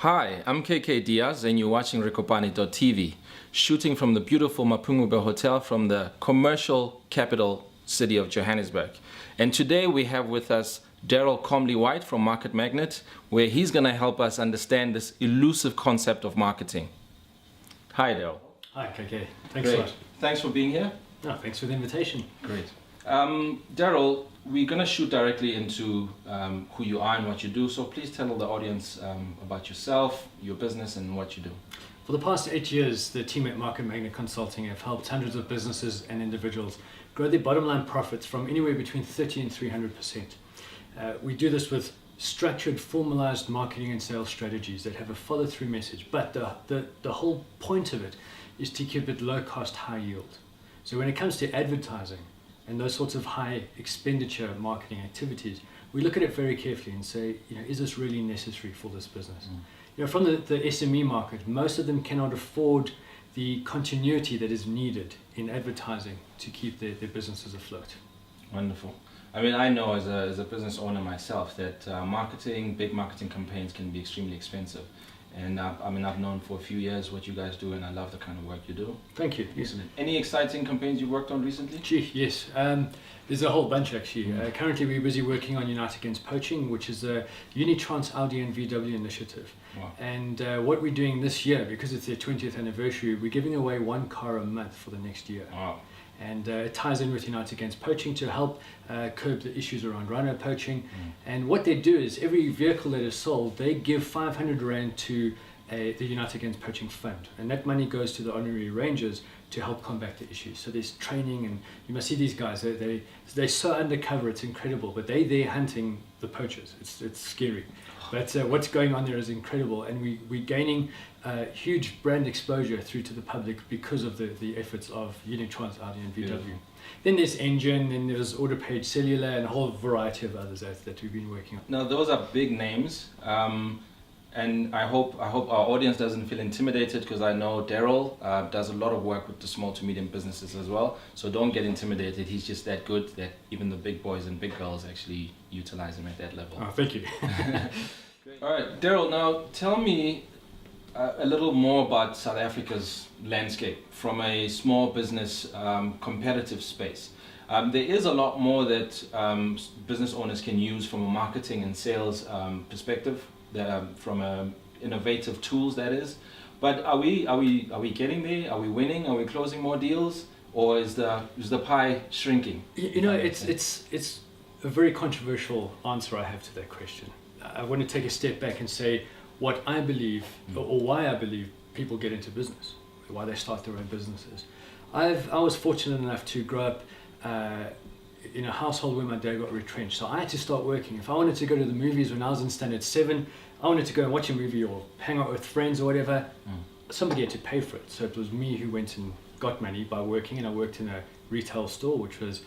Hi, I'm KK Diaz and you're watching Recopani.tv, shooting from the beautiful Mapungubwe Hotel from the commercial capital city of Johannesburg. And today we have with us Darryl Comley White from Market Magnet, where he's going to help us understand this elusive concept of marketing. Hi Darryl. Hi KK, thanks a lot. Thanks for being here. No, thanks for the invitation. Great. Darryl, we're going to shoot directly into who you are and what you do, so please tell the audience about yourself, your business and what you do. For the past 8 years, the team at Market Magnet Consulting have helped hundreds of businesses and individuals grow their bottom line profits from anywhere between 30 and 300%. We do this with structured, formalized marketing and sales strategies that have a follow-through message, but the whole point of it is to keep it low cost, high yield. So when it comes to advertising and those sorts of high expenditure marketing activities, we look at it very carefully and say, is this really necessary for this business? From the SME market, most of them cannot afford the continuity that is needed in advertising to keep their businesses afloat. Wonderful. I mean, I know as a business owner myself that big marketing campaigns can be extremely expensive. And I've known for a few years what you guys do, and I love the kind of work you do. Thank you. Yes. Any exciting campaigns you worked on recently? Gee, yes. There's a whole bunch actually. Currently we're busy working on Unite Against Poaching, which is a Unitrans, Audi and VW initiative. Wow. And what we're doing this year, because it's their 20th anniversary, we're giving away 1 car a month for the next year. Wow. And it ties in with Unite Against Poaching to help curb the issues around rhino poaching. And what they do is every vehicle that is sold, they give 500 Rand to the Unite Against Poaching fund. And that money goes to the honorary rangers to help combat the issues. So there's training, and you must see these guys, they're so undercover, it's incredible, but they're hunting the poachers. It's scary. But what's going on there is incredible, and we're gaining huge brand exposure through to the public because of the efforts of Unitrans, Audi and VW. Beautiful. Then there's Engine, then there's AutoPage Cellular, and a whole variety of others that we've been working on. Now those are big names, and I hope our audience doesn't feel intimidated, because I know Darryl does a lot of work with the small to medium businesses as well. So don't get intimidated. He's just that good that even the big boys and big girls actually utilize him at that level. Oh, thank you. All right, Darryl, now tell me a little more about South Africa's landscape from a small business competitive space. There is a lot more that business owners can use from a marketing and sales perspective, from innovative tools, that is. But are we getting there? Are we winning? Are we closing more deals? Or is the pie shrinking? It's a very controversial answer I have to that question. I want to take a step back and say what I believe, or why I believe people get into business, why they start their own businesses. I was fortunate enough to grow up in a household where my dad got retrenched, so I had to start working. If I wanted to go to the movies when I was in standard 7, I wanted to go and watch a movie or hang out with friends or whatever, somebody had to pay for it. So it was me who went and got money by working, and I worked in a retail store, which was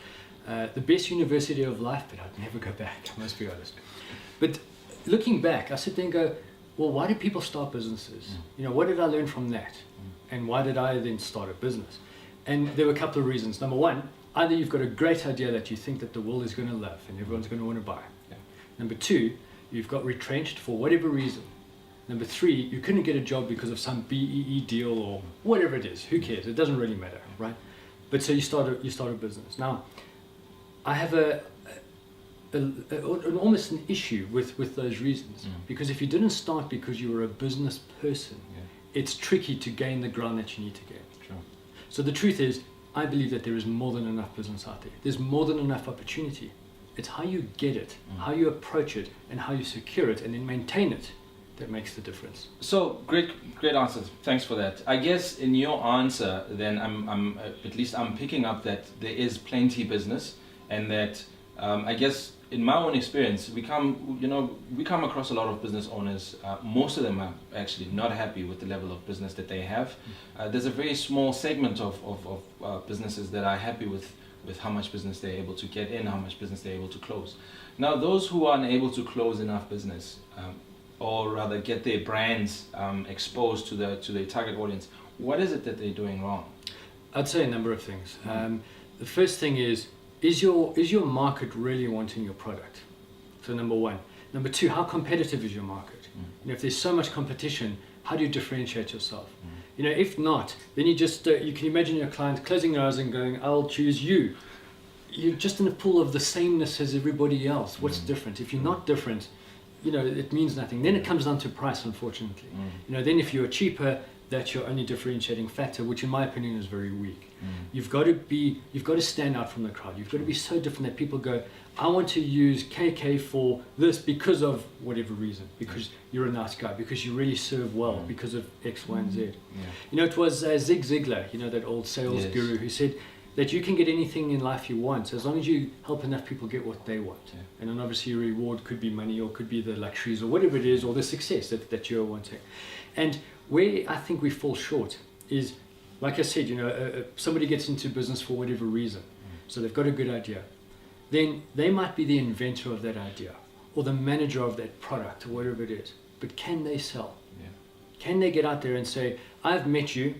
the best university of life, but I'd never go back, I must be honest. But looking back, I sit there and go, well, why do people start businesses? What did I learn from that? And why did I then start a business? And there were a couple of reasons. Number one, either you've got a great idea that you think that the world is going to love and everyone's going to want to buy. Yeah. Number two, you've got retrenched for whatever reason. Number three, you couldn't get a job because of some BEE deal or whatever it is. Who cares? It doesn't really matter, right? But so you start a business. Now, I have almost an issue with those reasons, because if you didn't start because you were a business person, it's tricky to gain the ground that you need to gain. Sure. So the truth is, I believe that there is more than enough business out there. There's more than enough opportunity. It's how you get it, how you approach it, and how you secure it and then maintain it that makes the difference. So great answers. Thanks for that. I guess in your answer, then I'm picking up that there is plenty business, and that I guess in my own experience, we come across a lot of business owners. Most of them are actually not happy with the level of business that they have. There's a very small segment of businesses that are happy with how much business they're able to get in, how much business they're able to close. Now, those who are unable to close enough business, or rather get their brands exposed to their target audience, what is it that they're doing wrong? I'd say a number of things. The first thing is your market really wanting your product? So number one. Number two, how competitive is your market? If there's so much competition, how do you differentiate yourself? If not, then you just, you can imagine your client closing their eyes and going, I'll choose you. You're just in a pool of the sameness as everybody else. What's different? If you're not different, it means nothing. Then it comes down to price, unfortunately. Then if you're cheaper, that's your only differentiating factor, which in my opinion is very weak. You've got to stand out from the crowd. You've got to be so different that people go, I want to use KK for this because of whatever reason, because you're a nice guy, because you really serve well, because of X, Y, and Z. It was Zig Ziglar, that old sales guru, who said that you can get anything in life you want as long as you help enough people get what they want. And then obviously your reward could be money, or could be the luxuries, or whatever it is, or the success that you're wanting. And where I think we fall short is, like I said, somebody gets into business for whatever reason, so they've got a good idea. Then they might be the inventor of that idea, or the manager of that product, or whatever it is. But can they sell? Can they get out there and say, I've met you,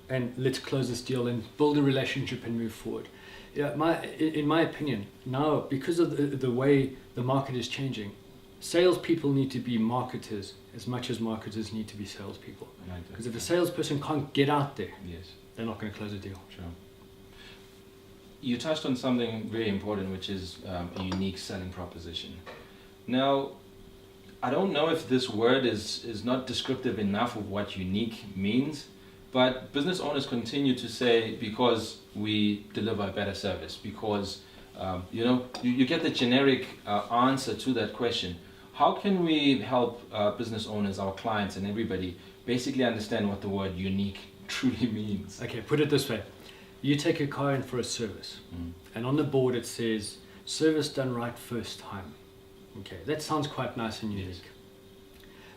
and let's close this deal and build a relationship and move forward? In my opinion, now, because of the way the market is changing, salespeople need to be marketers as much as marketers need to be salespeople. Because if a salesperson can't get out there, they're not going to close a deal. Sure. You touched on something very important, which is a unique selling proposition. Now, I don't know if this word is not descriptive enough of what unique means, but business owners continue to say, because we deliver a better service, because you get the generic answer to that question. How can we help business owners, our clients, and everybody basically understand what the word unique truly means? Okay, put it this way. You take a car in for a service, and on the board it says, service done right first time. Okay, that sounds quite nice and unique.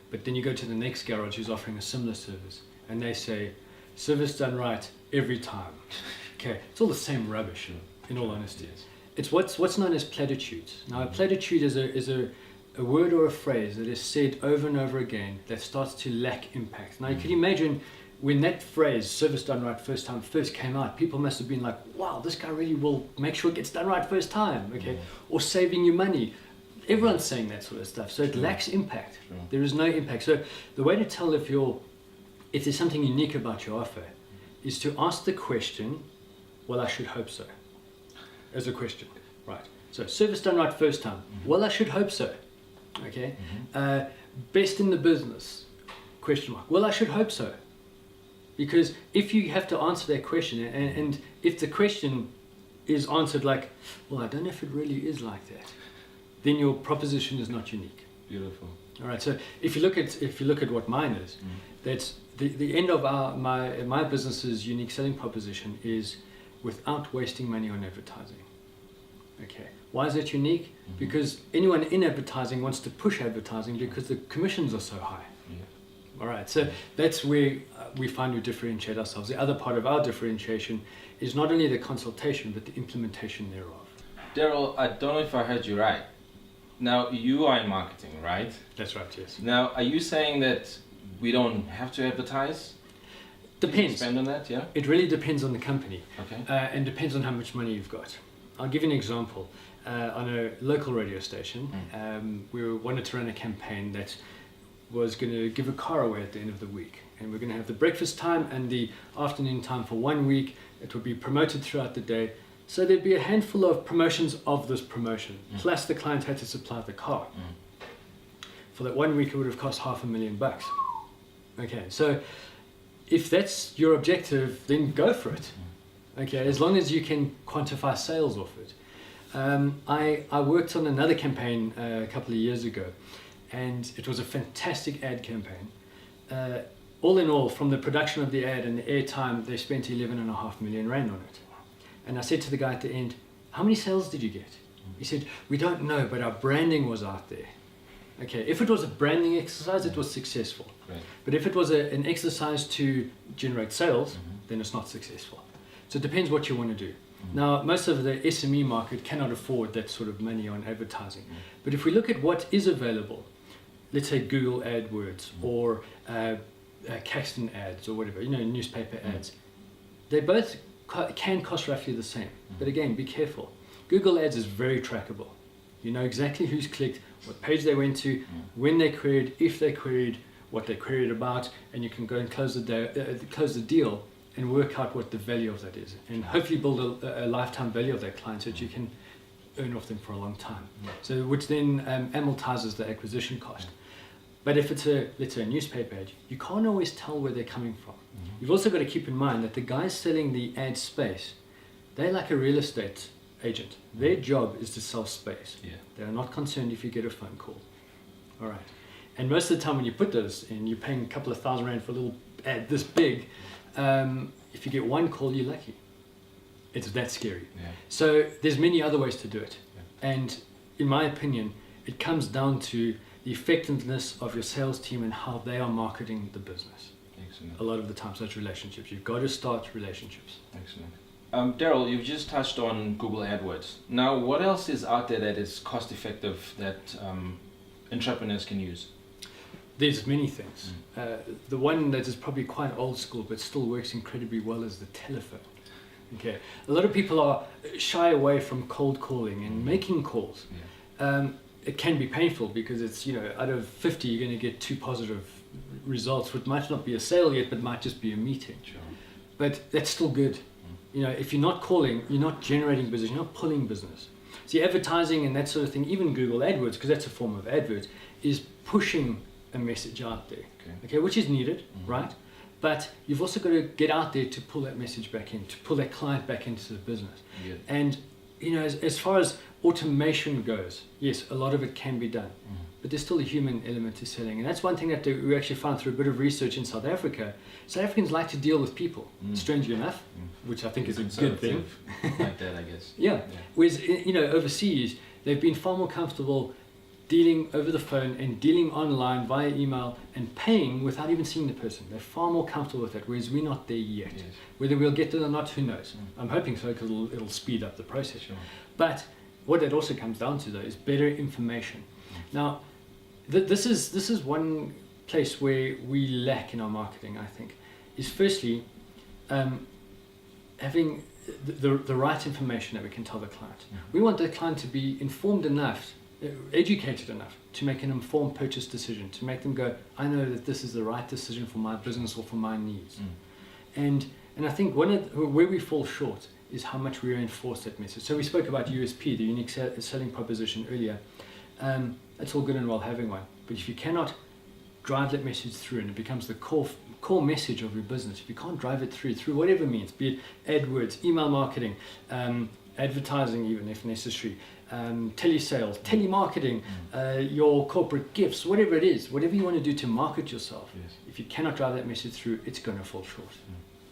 But then you go to the next garage who's offering a similar service, and they say, service done right every time. Okay, it's all the same rubbish, in all honesty. It's what's known as platitudes. Now, a platitude is a word or a phrase that is said over and over again that starts to lack impact. Now, you can imagine when that phrase, service done right first time, first came out, people must have been like, wow, this guy really will make sure it gets done right first time, okay? Or saving you money. Everyone's saying that sort of stuff, so it lacks impact. There is no impact. So the way to tell if there's something unique about your offer is to ask the question, well, I should hope so, as a question, right? So service done right first time, well, I should hope so, okay? Best in the business, question mark, well, I should hope so. Because if you have to answer that question, and if the question is answered like, well, I don't know if it really is like that, then your proposition is not unique. Beautiful. All right. So if you look at what mine is, that's the end of my business's unique selling proposition is without wasting money on advertising. Okay. Why is that unique? Because anyone in advertising wants to push advertising because the commissions are so high. All right, so that's where we find we differentiate ourselves. The other part of our differentiation is not only the consultation, but the implementation thereof. Darryl, I don't know if I heard you right. Now, you are in marketing, right? That's right, yes. Now, are you saying that we don't have to advertise? Depends. Spend on that, yeah? It really depends on the company. Okay. And depends on how much money you've got. I'll give you an example. On a local radio station, we wanted to run a campaign that was going to give a car away at the end of the week, and we're going to have the breakfast time and the afternoon time for 1 week. It would be promoted throughout the day, so there'd be a handful of promotions of this promotion, plus the client had to supply the car. For that 1 week it would have cost $500,000. Okay, so if that's your objective, then go for it. Okay, as long as you can quantify sales off it. I worked on another campaign a couple of years ago, and it was a fantastic ad campaign. All in all, from the production of the ad and the airtime, they spent 11.5 million rand on it. And I said to the guy at the end, how many sales did you get? He said, we don't know, but our branding was out there. Okay, if it was a branding exercise, it was successful. Right. But if it was an exercise to generate sales, then it's not successful. So it depends what you want to do. Now, most of the SME market cannot afford that sort of money on advertising. But if we look at what is available, let's say Google AdWords or Caxton ads or whatever, newspaper ads, they both can cost roughly the same. But again, be careful. Google ads is very trackable. You know exactly who's clicked, what page they went to, when they queried, if they queried, what they queried about, and you can go and close the deal and work out what the value of that is, and hopefully build a lifetime value of that client so that you can earn off them for a long time. So which then amortizes the acquisition cost. But if it's let's say a newspaper ad, you can't always tell where they're coming from. You've also got to keep in mind that the guys selling the ad space, they're like a real estate agent. Their job is to sell space. They're not concerned if you get a phone call. All right. And most of the time when you put those in, you're paying a couple of $1,000 for a little ad this big. If you get one call, you're lucky. It's that scary. So there's many other ways to do it. And in my opinion, it comes down to the effectiveness of your sales team and how they are marketing the business. Excellent. A lot of the times that's relationships. You've got to start relationships. Excellent. Darryl, you've just touched on Google AdWords. Now, what else is out there that is cost effective that entrepreneurs can use? There's many things. The one that is probably quite old school but still works incredibly well is the telephone. Okay, a lot of people are shy away from cold calling and making calls. It can be painful because it's, out of 50 you're going to get 2 positive results, which might not be a sale yet, but might just be a meeting. But that's still good. If you're not calling, you're not generating business, you're not pulling business. See, advertising and that sort of thing, even Google AdWords, because that's a form of AdWords, is pushing a message out there, okay, which is needed, right? But you've also got to get out there to pull that message back in, to pull that client back into the business. And as far as automation goes, yes, a lot of it can be done, but there's still a human element to selling. And that's one thing that we actually found through a bit of research in South Africa. South Africans like to deal with people, strangely enough, which I think is a good thing. Like that, I guess. Whereas, overseas, they've been far more comfortable dealing over the phone and dealing online via email and paying without even seeing the person. They're far more comfortable with that, whereas we're not there yet. Whether we'll get there or not, who knows? I'm hoping so, because it'll speed up the process. But what it also comes down to, though, is better information. Now, this is one place where we lack in our marketing, I think, is firstly having the right information that we can tell the client. We want the client to be informed enough, educated enough to make an informed purchase decision, to make them go, I know that this is the right decision for my business or for my needs. And I think where we fall short is how much we reinforce that message. So we spoke about USP, the unique selling proposition, earlier. It's all good and well having one, but if you cannot drive that message through and it becomes the core message of your business, if you can't drive it through whatever means, be it AdWords, email marketing, advertising even if necessary, telesales, telemarketing, your corporate gifts, whatever it is, whatever you want to do to market yourself, if you cannot drive that message through, it's going to fall short.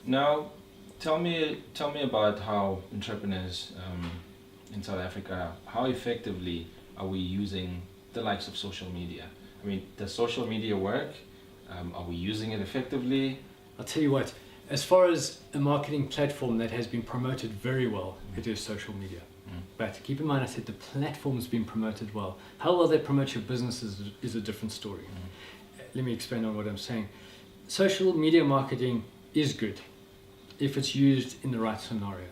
Now, tell me about how entrepreneurs in South Africa, how effectively are we using the likes of social media? I mean, does social media work? Are we using it effectively? I'll tell you what, as far as a marketing platform that has been promoted very well, it is social media. But keep in mind, I said the platform's been promoted well. How well they promote your business is a different story. Let me explain on what I'm saying. Social media marketing is good if it's used in the right scenario.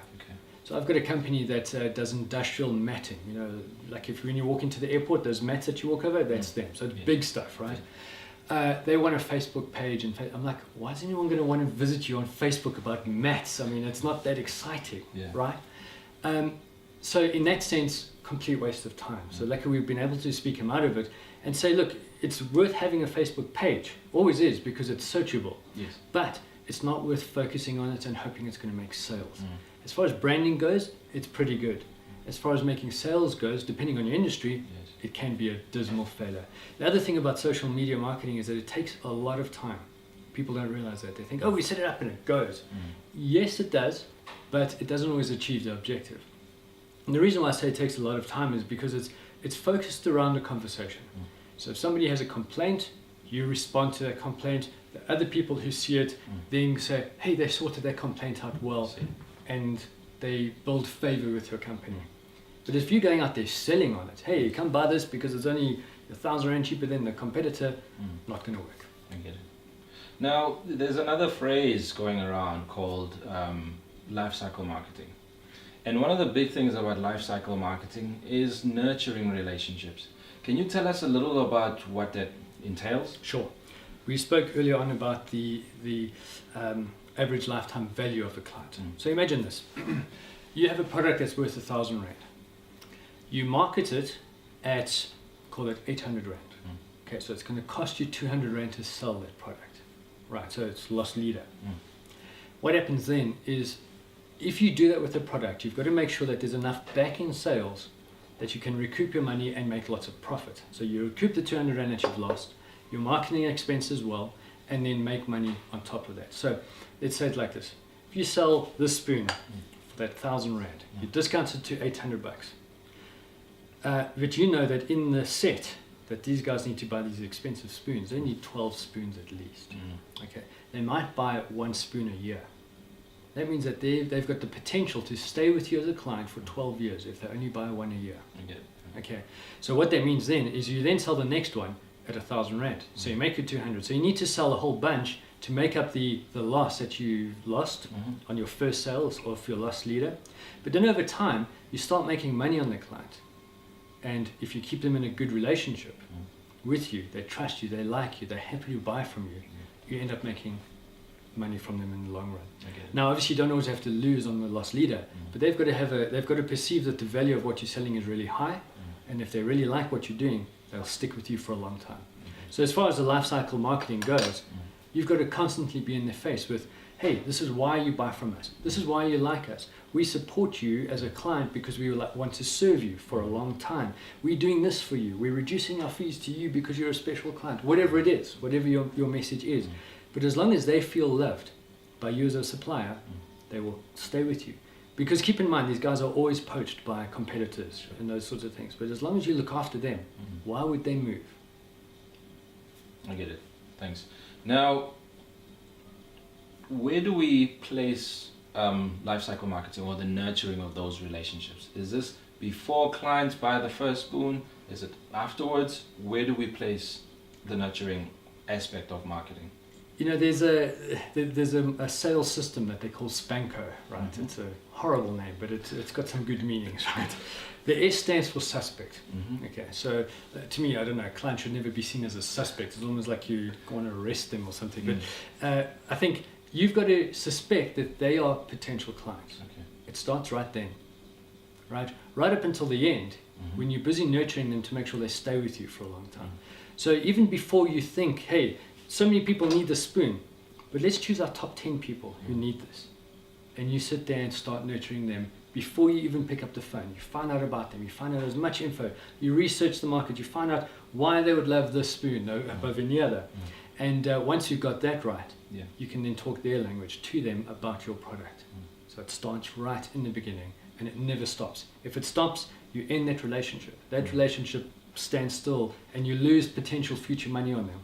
So I've got a company that does industrial matting. Like when you walk into the airport, those mats that you walk over, that's them. So it's big stuff, right? They want a Facebook page, and I'm like, why is anyone going to want to visit you on Facebook about mats? I mean, it's not that exciting, right? So in that sense, complete waste of time. So luckily we've been able to speak him out of it and say, look, it's worth having a Facebook page. Always is, because it's searchable. But it's not worth focusing on it and hoping it's going to make sales. As far as branding goes, it's pretty good. As far as making sales goes, depending on your industry, it can be a dismal failure. The other thing about social media marketing is that it takes a lot of time. People don't realize that. They think, oh, we set it up and it goes. Yes, it does, but it doesn't always achieve the objective. And the reason why I say it takes a lot of time is because it's focused around a conversation. So if somebody has a complaint, you respond to that complaint. The other people who see it then say, hey, they sorted their complaint out well, and they build favor with your company. But if you're going out there selling on it, hey, come buy this because it's only 1,000 Rand cheaper than the competitor, not going to work. I get it. Now, there's another phrase going around called life cycle marketing. And one of the big things about life cycle marketing is nurturing relationships. Can you tell us a little about what that entails? Sure. We spoke earlier on about the average lifetime value of the client. So imagine this. You have a product that's worth 1,000 Rand. You market it at, call it 800 Rand. Okay, so it's going to cost you 200 Rand to sell that product. Right, so it's loss leader. What happens then is, if you do that with a product, you've got to make sure that there's enough back-end sales that you can recoup your money and make lots of profit. So you recoup the 200 Rand that you've lost, your marketing expense as well, and then make money on top of that. So let's say it like this. If you sell this spoon for that 1,000 Rand, you discount it to 800 bucks. But you know that in the set that these guys need to buy these expensive spoons, they need 12 spoons at least. Okay, they might buy 1 spoon a year. That means that they've got the potential to stay with you as a client for 12 years if they only buy 1 a year. Okay, so what that means then is you then sell the next one at 1,000 Rand. So you make it 200. So you need to sell a whole bunch to make up the loss that you lost on your first sales or for your loss leader. But then over time, you start making money on the client. And if you keep them in a good relationship with you, they trust you, they like you, they're happy to buy from you, you end up making money from them in the long run. Now, obviously, you don't always have to lose on the loss leader, but they've got to perceive that the value of what you're selling is really high, and if they really like what you're doing, they'll stick with you for a long time. So as far as the life cycle marketing goes, you've got to constantly be in their face with, hey, this is why you buy from us. This is why you like us. We support you as a client because we want to serve you for a long time. We're doing this for you. We're reducing our fees to you because you're a special client. Whatever it is, whatever your message is. But as long as they feel loved by you as a supplier, they will stay with you. Because keep in mind, these guys are always poached by competitors and those sorts of things. But as long as you look after them, why would they move? I get it. Thanks. Now, where do we place lifecycle marketing or the nurturing of those relationships? Is this before clients buy the first spoon? Is it afterwards? Where do we place the nurturing aspect of marketing? You know, there's a sales system that they call Spanko, right? It's a horrible name, but it's got some good meanings, right? The S stands for suspect. Okay, so to me, I don't know, a client should never be seen as a suspect. It's almost like you want to arrest them or something. But I think you've got to suspect that they are potential clients. It starts right then, right up until the end, when you're busy nurturing them to make sure they stay with you for a long time. So even before you think, hey, so many people need this spoon, but let's choose our top 10 people who need this. And you sit there and start nurturing them before you even pick up the phone. You find out about them, you find out as much info, you research the market, you find out why they would love this spoon above any other. And once you've got that right, you can then talk their language to them about your product. So it starts right in the beginning and it never stops. If it stops, you end that relationship. That relationship stands still and you lose potential future money on them.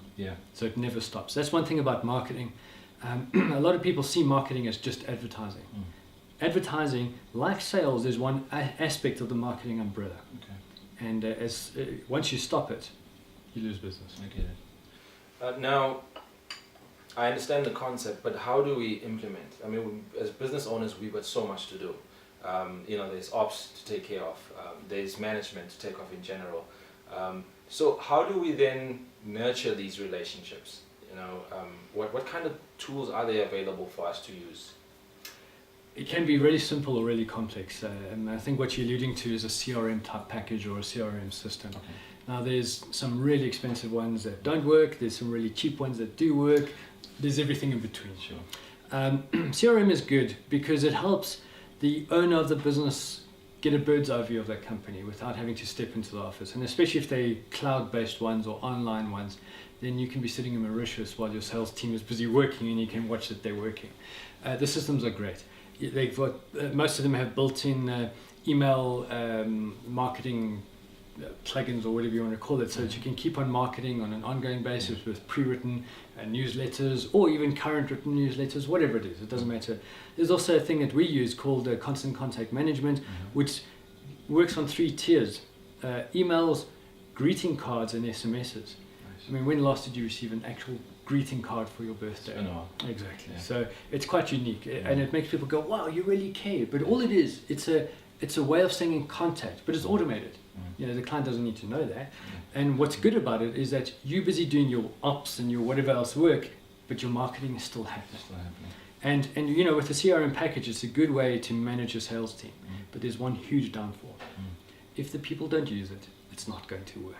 So it never stops. That's one thing about marketing. A lot of people see marketing as just advertising. Advertising, like sales, is one aspect of the marketing umbrella. And once you stop it, you lose business. I get it. Now, I understand the concept, but how do we implement? I mean, as business owners, we've got so much to do. There's ops to take care of. There's management to take off in general. So how do we then nurture these relationships? What kind of tools are there available for us to use? It can be really simple or really complex. And I think what you're alluding to is a CRM type package or a CRM system. Now there's some really expensive ones that don't work. There's some really cheap ones that do work. There's everything in between. CRM is good because it helps the owner of the business get a bird's eye view of that company without having to step into the office. And especially if they're cloud-based ones or online ones, then you can be sitting in Mauritius while your sales team is busy working and you can watch that they're working. The systems are great. They've got, most of them have built-in email marketing plugins or whatever you want to call it, so that you can keep on marketing on an ongoing basis with pre-written newsletters or even current written newsletters, whatever it is, it doesn't matter. There's also a thing that we use called constant contact management, which works on 3 tiers: emails, greeting cards, and SMSs. I mean, when last did you receive an actual greeting card for your birthday. It's been a while. Exactly. Yeah. So it's quite unique, and it makes people go, wow, you really care. But all it is, it's a way of staying in contact, but it's automated. You know, the client doesn't need to know that. And what's good about it is that you're busy doing your ops and your whatever else work, but your marketing is still happening. And you know, with the CRM package, it's a good way to manage your sales team. But there's one huge downfall. If the people don't use it, it's not going to work.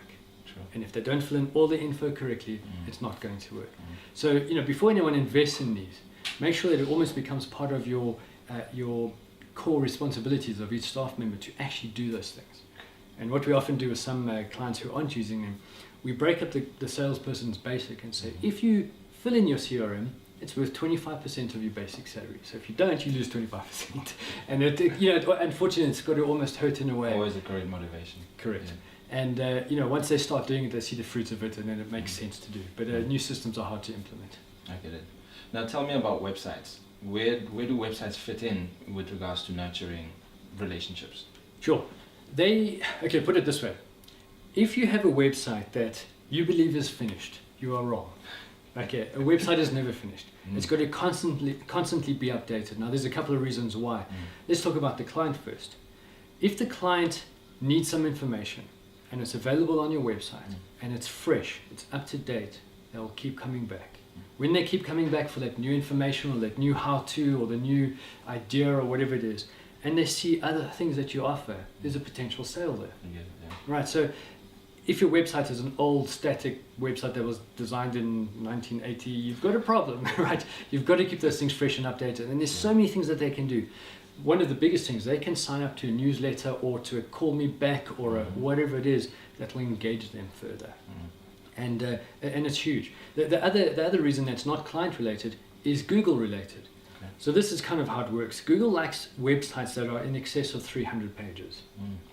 True. And if they don't fill in all the info correctly, it's not going to work. So, you know, before anyone invests in these, make sure that it almost becomes part of your core responsibilities of each staff member to actually do those things. And what we often do with some clients who aren't using them, we break up the salesperson's basic and say, if you fill in your CRM, it's worth 25% of your basic salary. So if you don't, you lose 25%. And you know, unfortunately, it's got to almost hurt in a way. Always a great motivation. Correct. Yeah. And you know, once they start doing it, they see the fruits of it, and then it makes sense to do. But new systems are hard to implement. I get it. Now tell me about websites. Where do websites fit in with regards to nurturing relationships? Sure. Okay, put it this way. If you have a website that you believe is finished, you are wrong. Okay, a website is never finished. It's got to constantly be updated. Now, there's a couple of reasons why. Let's talk about the client first. If the client needs some information and it's available on your website and it's fresh, it's up to date, they'll keep coming back. When they keep coming back for that new information or that new how-to or the new idea or whatever it is, and they see other things that you offer, there's a potential sale there. I get it, yeah. Right, so if your website is an old static website that was designed in 1980, you've got a problem, right? You've got to keep those things fresh and updated. And there's so many things that they can do. One of the biggest things, they can sign up to a newsletter or to a call me back or a whatever it is that will engage them further. And it's huge. The other reason that's not client related is Google related. So this is kind of how it works. Google likes websites that are in excess of 300 pages.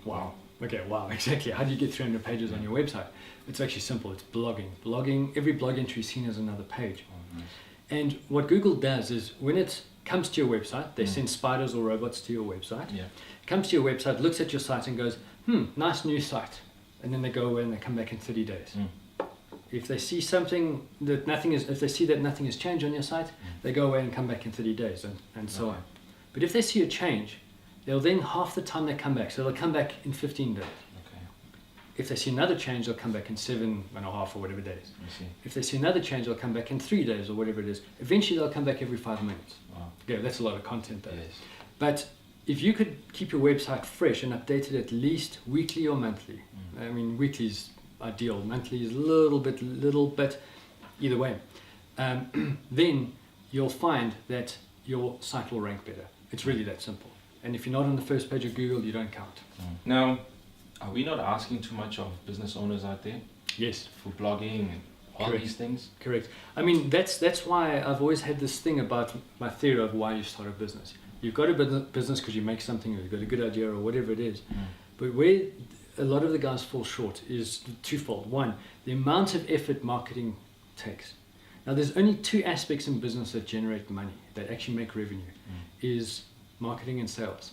Wow. Okay, wow, exactly. How do you get 300 pages on your website? It's actually simple. It's blogging. Every blog entry is seen as another page. And what Google does is when it comes to your website, they send spiders or robots to your website. Comes to your website, looks at your site and goes, nice new site. And then they go away and they come back in 30 days. If they see something that if they see that nothing has changed on your site, they go away and come back in 30 days and so on. But if they see a change, they'll then half the time they come back. So they'll come back in 15 days. If they see another change, they'll come back in 7.5 or whatever days. If they see another change, they'll come back in 3 days or whatever it is. Eventually they'll come back every 5 minutes. Okay, that's a lot of content though. But if you could keep your website fresh and updated at least weekly or monthly, I mean weekly's ideal, monthly is a little bit either way, then you'll find that your site will rank better. It's really that simple. And if you're not on the first page of Google, you don't count. Now, are we not asking too much of business owners out there? Yes. For blogging and all these things? Correct. I mean, that's why I've always had this thing about my theory of why you start a business. You've got a business because you make something, or you've got a good idea or whatever it is. But where a lot of the guys fall short is twofold. One, the amount of effort marketing takes. Now, there's only two aspects in business that generate money, that actually make revenue, is marketing and sales.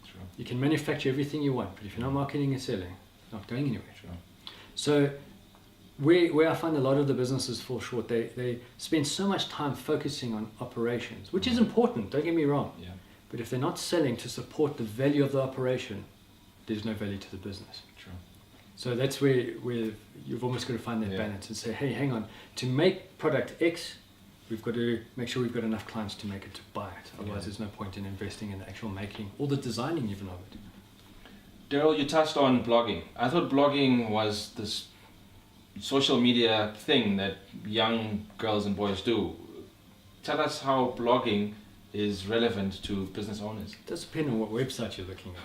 True. You can manufacture everything you want, but if you're not marketing and selling, it's not going anywhere. True. So where I find a lot of the businesses fall short, they spend so much time focusing on operations, which is important, don't get me wrong. But if they're not selling to support the value of the operation, there's no value to the business. True. So that's where you've almost got to find that balance and say, hey, hang on, to make product X, we've got to make sure we've got enough clients to make it to buy it. Otherwise, there's no point in investing in the actual making or the designing even of it. Darryl, you touched on blogging. I thought blogging was this social media thing that young girls and boys do. Tell us how blogging is relevant to business owners. It does depend on what website you're looking at.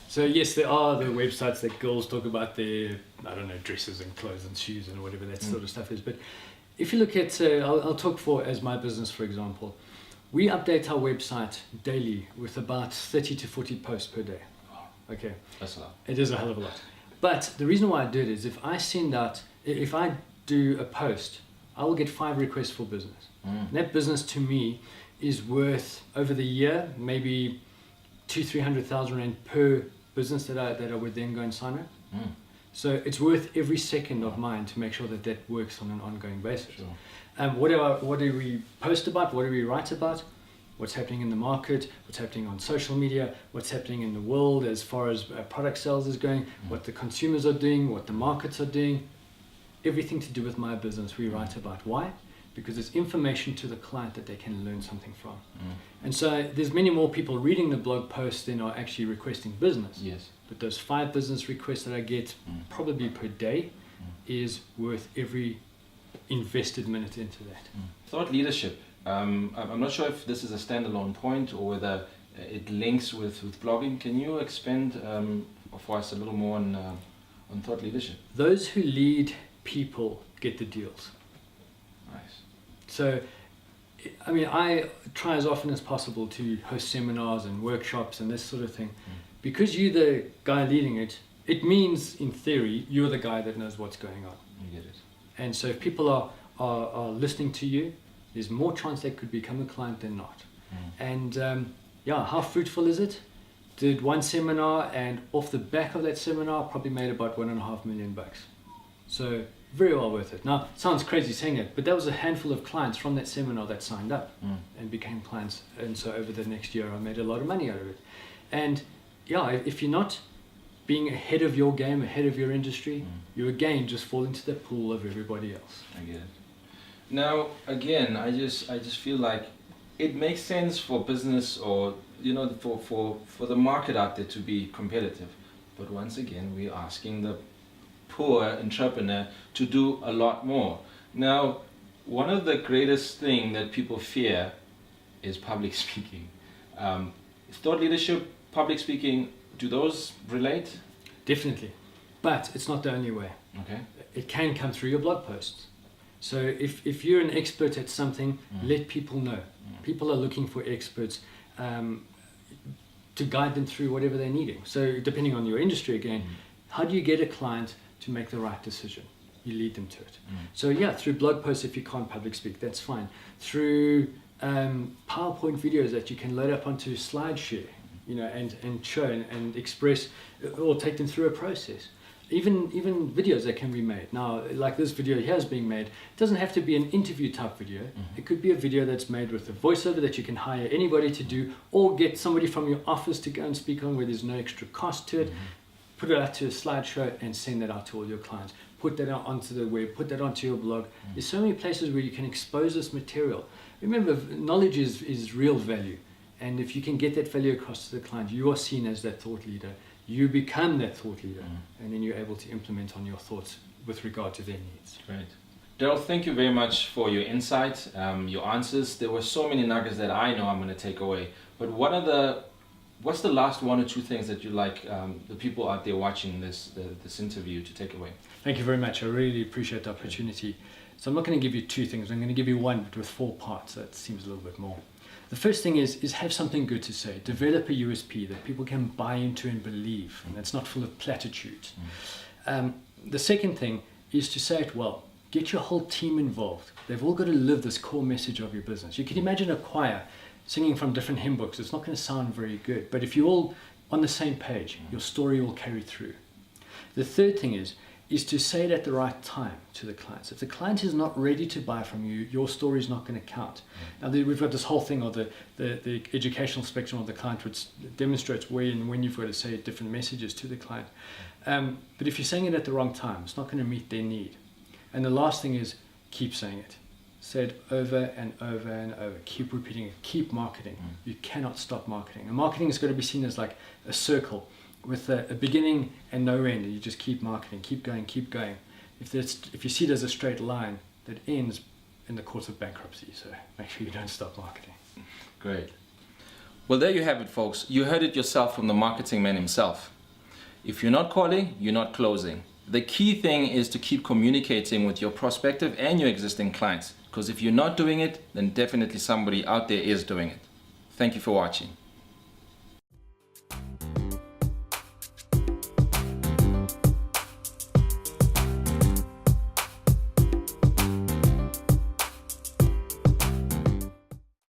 So yes, there are the websites that girls talk about their, I don't know, dresses and clothes and shoes and whatever that sort of stuff is. But if you look at, I'll talk as my business, for example. We update our website daily with about 30 to 40 posts per day. Okay. That's a lot. It is a hell of a lot. But the reason why I do it is if I do a post, I will get 5 requests for business. And that business to me is worth, over the year, maybe 200,000-300,000 rand per business that I would then go and sign up. So it's worth every second of mine to make sure that that works on an ongoing basis. Sure. What do we post about? What do we write about? What's happening in the market? What's happening on social media? What's happening in the world as far as product sales is going? What the consumers are doing? What the markets are doing? Everything to do with my business we write about. Why? Because it's information to the client that they can learn something from. And so there's many more people reading the blog post than are actually requesting business. Yes. But those 5 business requests that I get probably per day is worth every invested minute into that. Thought leadership. I'm not sure if this is a standalone point or whether it links with blogging. Can you expand for us a little more on thought leadership? Those who lead people get the deals. Nice. So, I mean, I try as often as possible to host seminars and workshops and this sort of thing. Because you're the guy leading it, it means, in theory, you're the guy that knows what's going on. You get it. And so if people are listening to you, there's more chance they could become a client than not. And how fruitful is it? Did one seminar, and off the back of that seminar, probably made about $1.5 million. So very well worth it. Now, it sounds crazy saying it, but that was a handful of clients from that seminar that signed up and became clients. And so over the next year, I made a lot of money out of it. And if you're not being ahead of your game, ahead of your industry, you again just fall into the pool of everybody else. I get it. Now, again, I just feel like it makes sense for business or, for the market out there to be competitive. But once again, we're asking the poor entrepreneur to do a lot more. Now, one of the greatest thing that people fear is public speaking. Thought leadership, public speaking, do those relate? Definitely. But it's not the only way. Okay. It can come through your blog posts. So if you're an expert at something, let people know. People are looking for experts to guide them through whatever they're needing. So depending on your industry again, how do you get a client to make the right decision? You lead them to it. So through blog posts, if you can't public speak, that's fine. Through PowerPoint videos that you can load up onto SlideShare, and show and express or take them through a process. Even videos that can be made. Now, like this video here is being made, it doesn't have to be an interview type video. It could be a video that's made with a voiceover that you can hire anybody to do, or get somebody from your office to go and speak on where there's no extra cost to it. Put it out to a slideshow and send that out to all your clients. Put that out onto the web, put that onto your blog. There's so many places where you can expose this material. Remember, knowledge is real value. And if you can get that value across to the client, you are seen as that thought leader. You become that thought leader, and then you're able to implement on your thoughts with regard to their needs. Great. Darryl, thank you very much for your insight, your answers. There were so many nuggets that I know I'm going to take away. But what's the last 1 or 2 things that you like the people out there watching this interview to take away? Thank you very much. I really appreciate the opportunity. So I'm not going to give you 2 things. I'm going to give you 1, but with 4 parts. That seems a little bit more. The first thing is have something good to say. Develop a USP that people can buy into and believe, and that's not full of platitudes. The second thing is to say it well. Get your whole team involved. They've all got to live this core message of your business. You can imagine a choir singing from different hymn books. It's not going to sound very good, but if you're all on the same page, your story will carry through. The third thing is to say it at the right time to the clients. If the client is not ready to buy from you, your story is not going to count. Now, we've got this whole thing of the educational spectrum of the client, which demonstrates when you've got to say different messages to the client. But if you're saying it at the wrong time, it's not going to meet their need. And the last thing is keep saying it. Say it over and over and over. Keep repeating it. Keep marketing. You cannot stop marketing. And marketing is going to be seen as like a circle with a beginning and no end, and you just keep marketing, keep going, keep going. If you see it as a straight line, that ends in the course of bankruptcy, so make sure you don't stop marketing. Great. Well, there you have it, folks. You heard it yourself from the marketing man himself. If you're not calling, you're not closing. The key thing is to keep communicating with your prospective and your existing clients, because if you're not doing it, then definitely somebody out there is doing it. Thank you for watching.